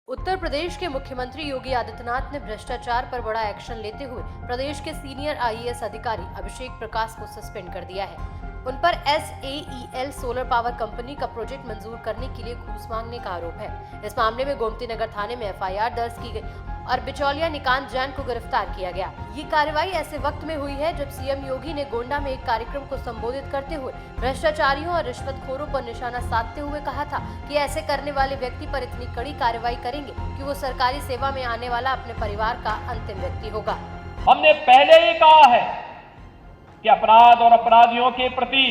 उत्तर प्रदेश के मुख्यमंत्री योगी आदित्यनाथ ने भ्रष्टाचार पर बड़ा एक्शन लेते हुए प्रदेश के सीनियर आईएएस अधिकारी अभिषेक प्रकाश को सस्पेंड कर दिया है। उन पर SAEL सोलर पावर कंपनी का प्रोजेक्ट मंजूर करने के लिए घूस मांगने का आरोप है। इस मामले में गोमती नगर थाने में FIR दर्ज की गई और बिचौलिया निकांत जैन को गिरफ्तार किया गया। ये कार्रवाई ऐसे वक्त में हुई है जब सीएम योगी ने गोंडा में एक कार्यक्रम को संबोधित करते हुए भ्रष्टाचारियों और रिश्वतखोरों पर निशाना साधते हुए कहा था कि ऐसे करने वाले व्यक्ति पर इतनी कड़ी कार्रवाई करेंगे कि वो सरकारी सेवा में आने वाला अपने परिवार का अंतिम व्यक्ति होगा। हमने पहले ही कहा है कि अपराध और अपराधियों के प्रति,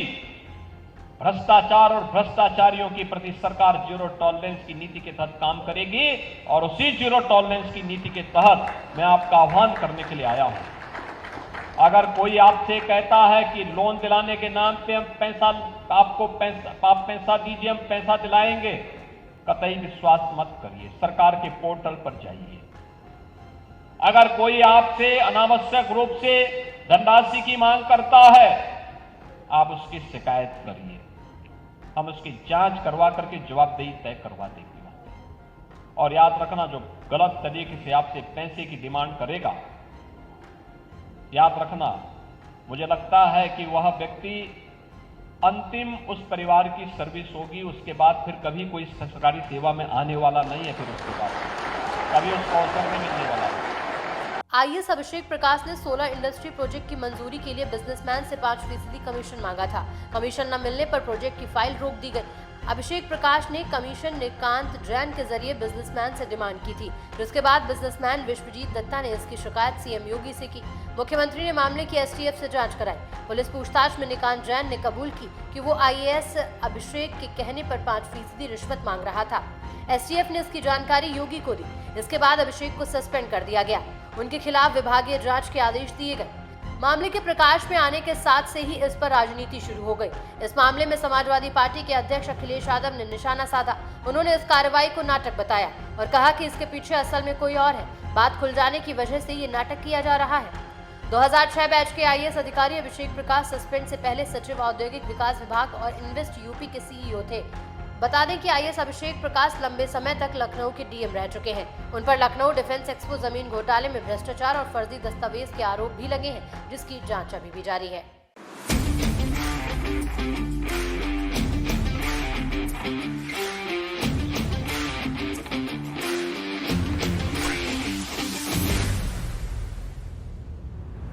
भ्रष्टाचार और भ्रष्टाचारियों के प्रति सरकार जीरो टॉलरेंस की नीति के तहत काम करेगी और उसी जीरो टॉलरेंस की नीति के तहत मैं आपका आह्वान करने के लिए आया हूं। अगर कोई आपसे कहता है कि लोन दिलाने के नाम पे हम आप पैसा दीजिए, हम पैसा दिलाएंगे, कतई विश्वास मत करिए। सरकार के पोर्टल पर जाइए। अगर कोई आपसे अनावश्यक रूप से धनराशि की मांग करता है, आप उसकी शिकायत करिए। हम उसकी जांच करवा करके जवाबदेही तय करवा देंगे। और याद रखना, जो गलत तरीके से आपसे पैसे की डिमांड करेगा, याद रखना, मुझे लगता है कि वह व्यक्ति अंतिम उस परिवार की सर्विस होगी, उसके बाद फिर कभी कोई सरकारी सेवा में आने वाला नहीं है। फिर उसके बाद कभी उसको अवसर नहीं मिलने वाला है। आईएएस अभिषेक प्रकाश ने सोलर इंडस्ट्री प्रोजेक्ट की मंजूरी के लिए बिजनेसमैन से 5% कमीशन मांगा था। कमीशन न मिलने पर प्रोजेक्ट की फाइल रोक दी गई। अभिषेक प्रकाश ने कमीशन निकांत जैन के जरिए बिजनेसमैन से डिमांड की थी, जिसके बाद बिजनेसमैन विश्वजीत दत्ता ने इसकी शिकायत सीएम योगी से की। मुख्यमंत्री ने मामले की STF से जांच कराई। पुलिस पूछताछ में निकांत जैन ने कबूल की कि वो आईएएस अभिषेक के कहने पर 5% रिश्वत मांग रहा था। STF ने इसकी जानकारी योगी को दी। इसके बाद अभिषेक को सस्पेंड कर दिया गया। उनके खिलाफ विभागीय जांच के आदेश दिए गए। मामले के प्रकाश में आने के साथ से ही इस पर राजनीति शुरू हो गई। इस मामले में समाजवादी पार्टी के अध्यक्ष अखिलेश यादव ने निशाना साधा। उन्होंने इस कार्रवाई को नाटक बताया और कहा कि इसके पीछे असल में कोई और है। बात खुल जाने की वजह से ये नाटक किया जा रहा है। 2006 बैच के आईएएस अधिकारी अभिषेक प्रकाश सस्पेंड से पहले सचिव औद्योगिक विकास विभाग और इन्वेस्ट यूपी के CEO थे। बता दें कि आईएएस अभिषेक प्रकाश लंबे समय तक लखनऊ के DM रह चुके हैं। उन पर लखनऊ डिफेंस एक्सपो जमीन घोटाले में भ्रष्टाचार और फर्जी दस्तावेज के आरोप भी लगे हैं, जिसकी जांच अभी भी जारी है।